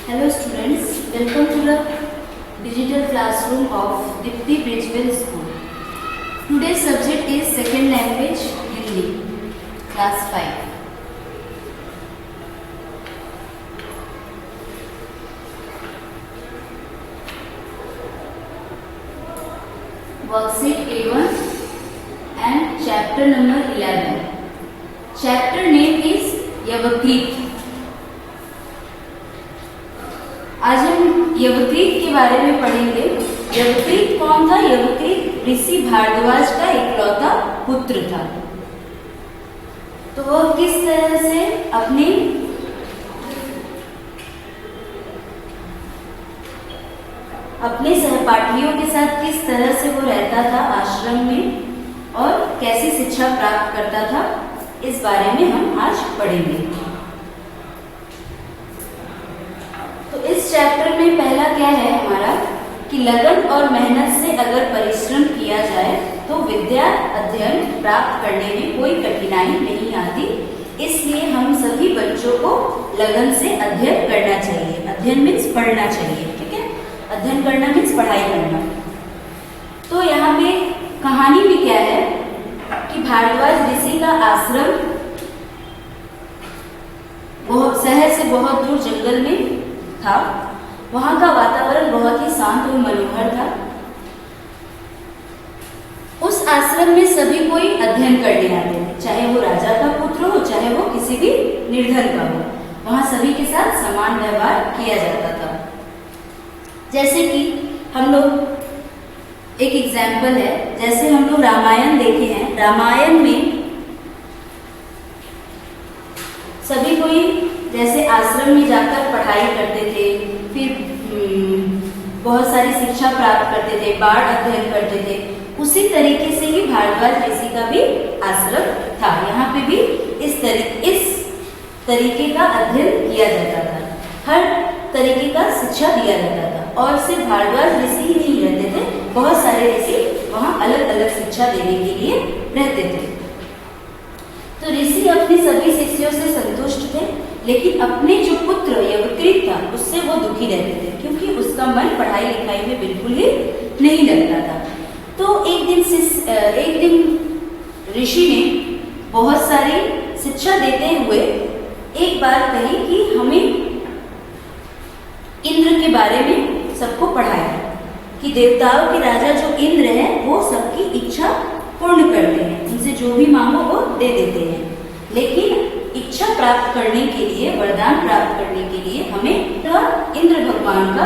Hello students, welcome to the digital classroom of Dipti Bridgewell School. Today's subject is second language Hindi, class 5. Worksheet A1 and chapter number 11. Chapter name is Yavakrita. आज हम यवकृत के बारे में पढ़ेंगे. यवकृत कौन था? यवकृत ऋषि भारद्वाज का इकलौता पुत्र था. तो वह किस तरह से अपने सहपाठियों के साथ किस तरह से वो रहता था आश्रम में और कैसी शिक्षा प्राप्त करता था, इस बारे में हम आज पढ़ेंगे. तो इस चैप्टर में पहला क्या है हमारा कि लगन और मेहनत से अगर परिश्रम किया जाए तो विद्या अध्ययन प्राप्त करने में कोई कठिनाई नहीं आती. इसलिए हम सभी बच्चों को लगन से अध्ययन करना चाहिए. अध्ययन मीन्स पढ़ना चाहिए. ठीक है, अध्ययन करना मीन्स पढ़ाई करना. तो यहाँ पे कहानी में क्या है कि भारद्वाज ऋषि का आश्रम शहर से बहुत दूर जंगल में था. वहां का वातावरण बहुत ही शांत और मनोहर था. उस आश्रम में सभी कोई अध्ययन करने आते थे, चाहे वो राजा का पुत्र हो चाहे वो किसी भी निर्धन का हो. वहां सभी के साथ समान व्यवहार किया जाता था. जैसे कि हम लोग एक एग्जाम्पल है, जैसे हम लोग रामायण देखे हैं. रामायण में सभी कोई जैसे आश्रम में जाकर पढ़ाई करते थे, फिर बहुत सारी शिक्षा प्राप्त करते थे, बाण अध्ययन करते थे. उसी तरीके से ही भारद्वाज ऋषि का भी आश्रम था. यहाँ पे भी इस तरीके का अध्ययन किया जाता था. हर तरीके का शिक्षा दिया जाता था. और सिर्फ भारद्वाज ऋषि ही नहीं रहते थे, बहुत सारे ऋषि वहाँ अलग अलग शिक्षा देने के लिए रहते थे. तो ऋषि अपने सभी शिष्यों से संतुष्ट थे, लेकिन अपने जो पुत्र यवकृत था उससे वो दुखी रहते थे, क्योंकि उसका मन पढ़ाई लिखाई में बिल्कुल ही नहीं लगता था. तो एक दिन ऋषि ने बहुत सारी शिक्षा देते हुए एक बात कही कि हमें इंद्र के बारे में सबको पढ़ाया कि देवताओं के राजा जो इंद्र है वो सबकी इच्छा पूर्ण करते हैं, उनसे जो भी मांगो वो दे देते हैं. लेकिन इच्छा प्राप्त करने के लिए, वरदान प्राप्त करने के लिए हमें इंद्र भगवान का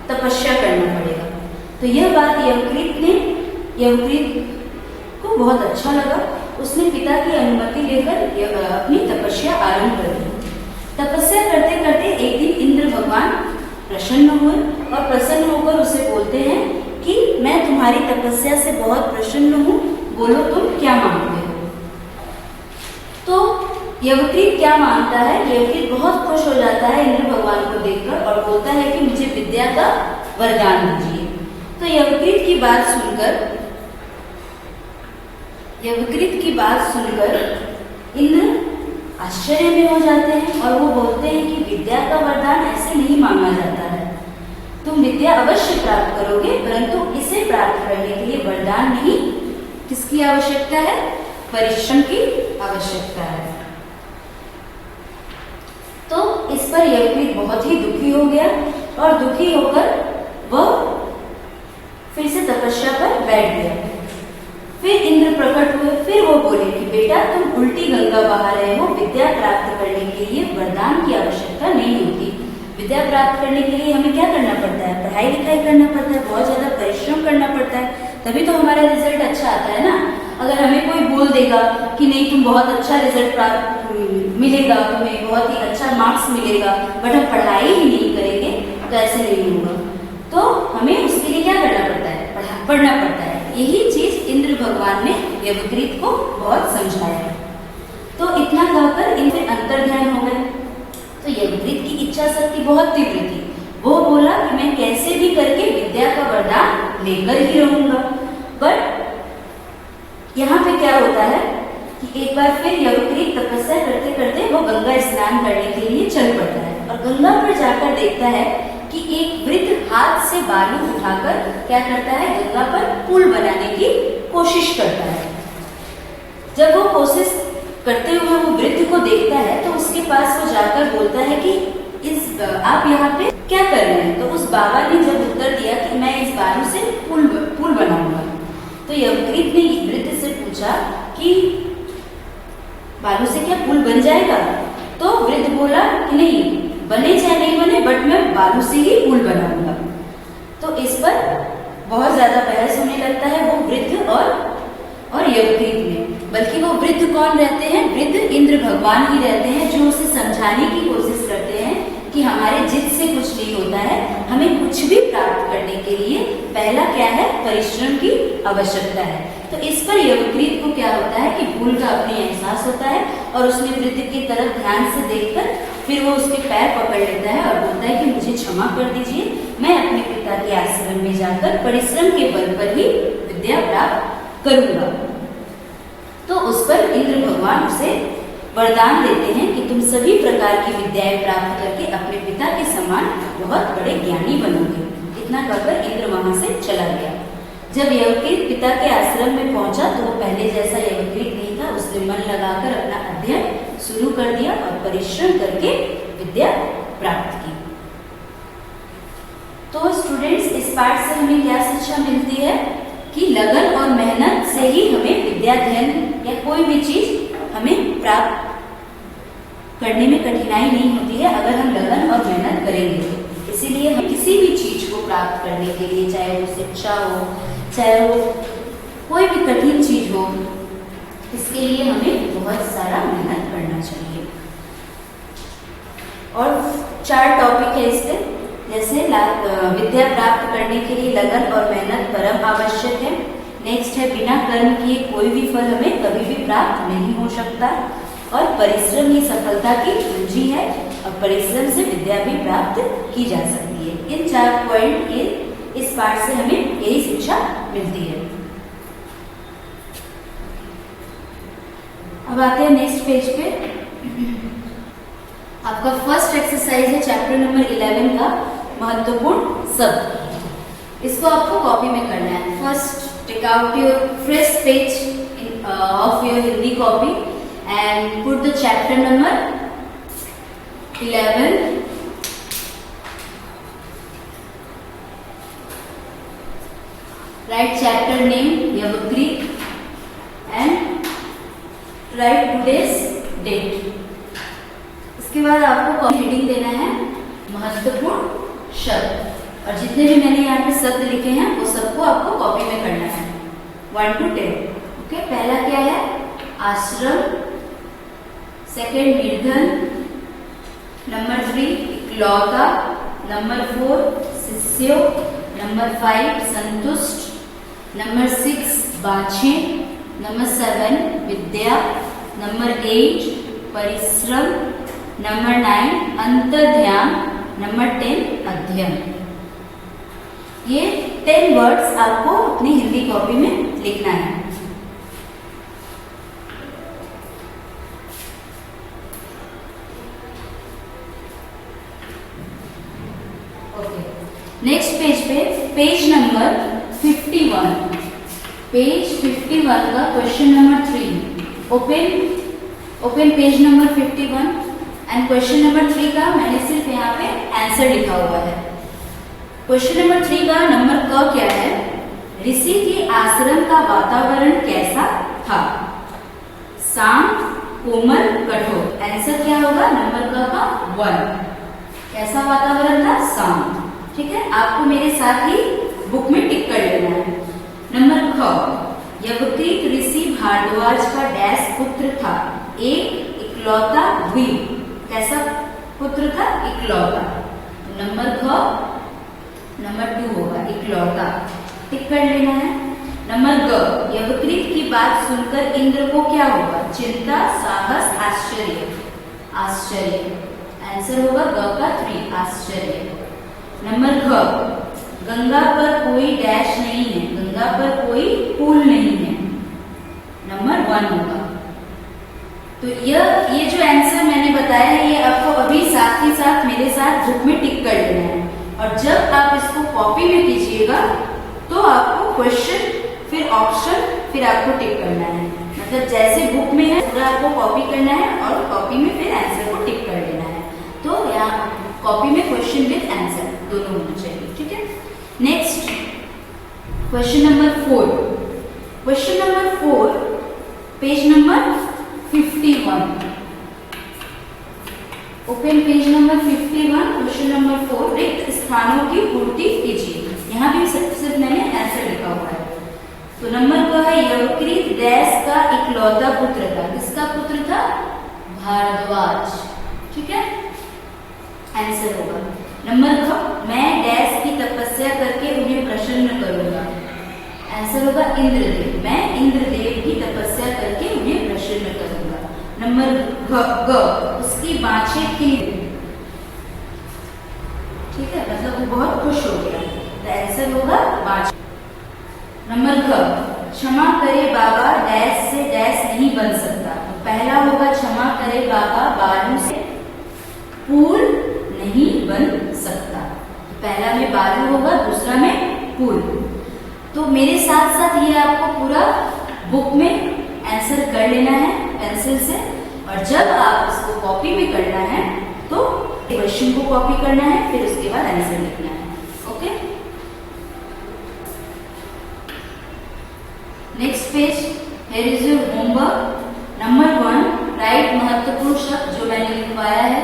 तपस्या करना पड़ेगा. तो यह बात यवकृत को बहुत अच्छा लगा. उसने पिता की अनुमति लेकर अपनी तपस्या आरंभ कर दी. तपस्या करते करते एक दिन इंद्र भगवान प्रसन्न हुए और प्रसन्न होकर उसे बोलते हैं कि मैं तुम्हारी तपस्या से बहुत प्रसन्न हूँ, बोलो तुम क्या मांगते हो. तो यवकृत क्या मांगता है? यवकृत बहुत खुश हो जाता है इंद्र भगवान को देखकर और बोलता है कि मुझे विद्या का वरदान दीजिए. तो यवकृत की बात सुनकर इंद्र आश्चर्य में हो जाते हैं और वो बोलते हैं कि विद्या का वरदान ऐसे नहीं मांगा जाता है. तुम विद्या अवश्य प्राप्त करोगे, परंतु इसे प्राप्त करने के लिए वरदान नहीं, किसकी आवश्यकता है? परिश्रम की आवश्यकता है. तो इस पर यवकृत बहुत ही दुखी हो गया और दुखी होकर वह फिर से तपस्या पर बैठ गया. फिर इंद्र प्रकट हुए. फिर वो बोले कि बेटा तुम उल्टी गंगा बहा रहे हो. विद्या प्राप्त करने के लिए वरदान की आवश्यकता नहीं होती. विद्या प्राप्त करने के लिए हमें क्या करना पड़ता है? पढ़ाई लिखाई करना पड़ता है, बहुत ज्यादा परिश्रम करना पड़ता है, तभी तो हमारा रिजल्ट अच्छा आता है ना. अगर हमें कोई बोल देगा कि नहीं तुम बहुत अच्छा रिजल्ट प्राप्त मिलेगा, तुम्हें बहुत ही अच्छा मार्क्स मिलेगा, बट हम पढ़ाई ही नहीं करेंगे तो ऐसे नहीं होगा. तो हमें उसके लिए क्या करना पड़ता है? पढ़ना पड़ता है. यही चीज इंद्र भगवान ने यवकृत को बहुत समझाया. तो इतना कहकर इनसे अंतर्ध्यान हो गए. तो यवकृत की इच्छा शक्ति बहुत तीव्र थी. वो बोला कि मैं कैसे भी करके विद्या का वरदान लेकर ही रहूंगा. बट यहाँ पे क्या होता है कि एक बार फिर यवकृत तपस्या करते करते वो गंगा स्नान करने के लिए चल पड़ता है और गंगा पर जाकर देखता है कि एक वृद्ध हाथ से बालू उठाकर क्या करता है, गंगा पर पुल बनाने की कोशिश करता है। जब वो कोशिश करते हुए वो वृद्ध को देखता है तो उसके पास वो जाकर बोलता है कि आप यहाँ पे क्या कर रहे हैं। तो उस बाबा ने जब उत्तर दिया कि मैं इस बालू से पुल बनाऊंगा, तो यवकृत ने वृद्ध से पूछा कि बालू से क्या पुल बन जाएगा। तो वृद्ध बोला कि नहीं, बने चाहे नहीं बने, बट मैं बालू से ही पुल बनाऊंगा। तो इस पर बहुत ज्यादा बहस होने लगता है वो वृद्ध और यवकृत में। बल्कि वो वृद्ध कौन रहते हैं, वृद्ध इंद्र भगवान ही रहते हैं, जो उसे समझाने की कोशिश करते हैं कि हमारे जिद से कुछ नहीं होता है, हमें कुछ भी प्राप्त करने के लिए पहला क्या है, परिश्रम की आवश्यकता है। तो इस पर यवकृत को क्या होता है कि भूल का अपने एहसास होता है और उसने वृद्ध की तरफ ध्यान से देखकर फिर वो उसके पैर पकड़ लेता है और बोलता है कि मुझे क्षमा कर दीजिए, मैं अपने पिता के आश्रम में जाकर परिश्रम के बल पर ही विद्या प्राप्त करूंगा। तो उस पर इंद्र भगवान उसे वरदान देते हैं कि तुम सभी प्रकार की विद्याएं प्राप्त करके अपने पिता के समान बहुत बड़े ज्ञानी बनोगे। इतना कहकर इंद्र वहां से चला गया। जब यवकृत पिता के आश्रम में पहुंचा तो वो पहले जैसा यवकृत नहीं था, उसने मन लगाकर अपना अध्ययन शुरू कर दिया और परिश्रम करके विद्या प्राप्त की। तो स्टूडेंट्स, इस पाठ से हमें क्या शिक्षा मिलती है कि लगन और मेहनत से ही हमें विद्याध्ययन या कोई भी चीज हमें प्राप्त करने में कठिनाई नहीं होती है अगर हम लगन और मेहनत करेंगे। इसीलिए हम किसी भी चीज को प्राप्त करने के लिए, चाहे वो शिक्षा हो, चाहे वो कोई भी कठिन चीज हो, इसके लिए हमें बहुत सारा मेहनत करना चाहिए। और 4 टॉपिक है इस पे, जैसे विद्या प्राप्त करने के लिए लगन और मेहनत परम आवश्यक है। नेक्स्ट है बिना कर्म किए कोई भी फल हमें कभी भी प्राप्त नहीं हो सकता, और परिश्रम ही सफलता की कुंजी है और परिश्रम से विद्या भी प्राप्त की जा सकती है। इन 4 पॉइंट के इस पाठ से हमें यही शिक्षा मिलती है। अब आते हैं नेक्स्ट पेज पे। आपका फर्स्ट एक्सरसाइज है चैप्टर नंबर 11 का महत्वपूर्ण शब्द। इसको आपको कॉपी में करना है। First take out your fresh page of your Hindi copy and put the chapter number 11. Write chapter name Yavakrit and write today's date. इसके बाद आपको हेडिंग देना है महत्वपूर्ण शब्द, और जितने भी मैंने यहाँ पे शब्द लिखे हैं वो सबको आपको कॉपी में करना है 1 to 10। ओके, पहला क्या है, आश्रम। सेकेंड निर्धन। नंबर 3 इकलौता। नंबर 4 शिष्य। नंबर 5 संतुष्ट। नंबर 6 बाछे। नंबर 7 विद्या। नंबर 8 परिश्रम। नंबर 9 अंतर्ध्यान। नंबर 10 अध्ययन। ये 10 वर्ड्स आपको अपनी हिंदी कॉपी में लिखना है। नेक्स्ट पेज पे पेज नंबर 51, पेज 51 का question number 3 open page number 51 and question number 3 का मैंने सिर्फ यहाँ पे आंसर लिखा हुआ है। क्वेश्चन नंबर 3 का नंबर क क्या है, ऋषि के आश्रम का वातावरण कैसा था, शांत, कोमल, कठोर। आंसर क्या होगा नंबर क का 1। कैसा वातावरण था, शांत। ठीक है, आपको मेरे साथ ही बुक में टिक कर लेना है। नंबर ख, यवकृत ऋषि भारद्वाज का डैश पुत्र था, एक इकलौता द्वीप। कैसा पुत्र था, इकलौता। नंबर ख नंबर 2 होगा इकलौता, टिक कर लेना है। नंबर ग, यवकृत की बात सुनकर इंद्र को क्या होगा, चिंता, साहस, आश्चर्य। आश्चर्य आंसर होगा ग का 3 आश्चर्य। नंबर घ, गंगा पर कोई डैश नहीं है, गंगा पर कोई पुल नहीं है। नंबर 1 होगा। तो ये जो आंसर मैंने बताया है ये आपको अभी साथ ही साथ मेरे साथ बुक में टिक कर लेना है। और जब आप इसको कॉपी में कीजिएगा तो आपको क्वेश्चन फिर ऑप्शन फिर आपको टिक करना है। मतलब जैसे बुक में है पूरा आपको कॉपी करना है और कॉपी में फिर आंसर को टिक कर लेना है। तो यहाँ कॉपी में क्वेश्चन विद आंसर दोनों होना चाहिए, ठीक है। Next question number 4। Question number 4 page number 51। Open page number 51। Question number 4 रिक्त स्थानों की पूर्ति कीजिए। यहाँ भी सिर्फ मैंने आंसर लिखा हुआ है। तो नंबर को है यवकृत डैश का इकलौता पुत्र था। किसका पुत्र था? भारद्वाज, ठीक है। आंसर होगा नंबर ख, मैं डैश की तपस्या करके उन्हें प्रसन्न करूंगा। आंसर होगा इंद्रदेव, मैं इंद्रदेव की तपस्या करके उन्हें प्रसन्न करूंगा। नंबर ग, उसकी बाँछें खिली, ठीक है, मतलब वो बहुत खुश हो गया। तो आंसर होगा बाँछें। नंबर घ, क्षमा करे बाबा डैश से डैश नहीं बन सकता। तो पहला होगा क्षमा करे बाबा बालू से पुल नहीं बन सकता। तो पहला में बालू होगा, दूसरा में पुल। तो मेरे साथ साथ ये आपको पूरा बुक में आंसर कर लेना है पेंसिल से। और जब आप इसको कॉपी में करना है तो क्वेश्चन को कॉपी करना है, फिर उसके बाद आंसर लिखना है। Okay, next page, here is your homework. Number 1, right महत्वपूर्ण शब्द जो मैंने लिखवाया है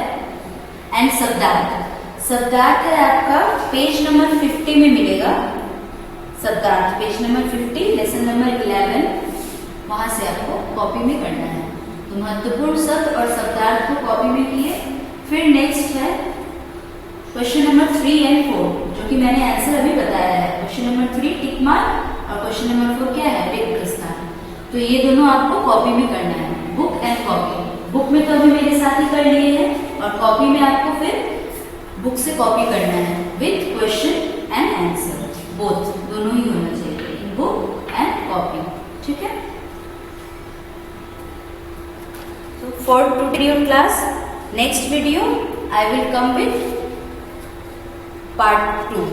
एंड शब्दार्थ। शब्दार्थ है आपका पेज नंबर 50 में मिलेगा। शब्दार्थ पेज नंबर 50, लेसन नंबर 11, वहां से आपको कॉपी में करना है। तो महत्वपूर्ण शब्द और शब्दार्थ को कॉपी में किए। फिर नेक्स्ट है क्वेश्चन नंबर 3 एंड 4 जो कि मैंने आंसर अभी बताया है। क्वेश्चन नंबर 3 टिक मार्क और क्वेश्चन नंबर 4 क्या है? रिक्त स्थान। तो ये दोनों आपको कॉपी में करना है, बुक एंड कॉपी। बुक में तो अभी मेरे साथ ही कर लिए हैं और कॉपी में आपको फिर बुक से कॉपी करना है with question and answer, both दोनों ही होना चाहिए इन बुक एंड कॉपी, ठीक है। So for today class, next video I will come with part 2,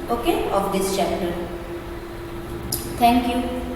okay, of this chapter. Thank you.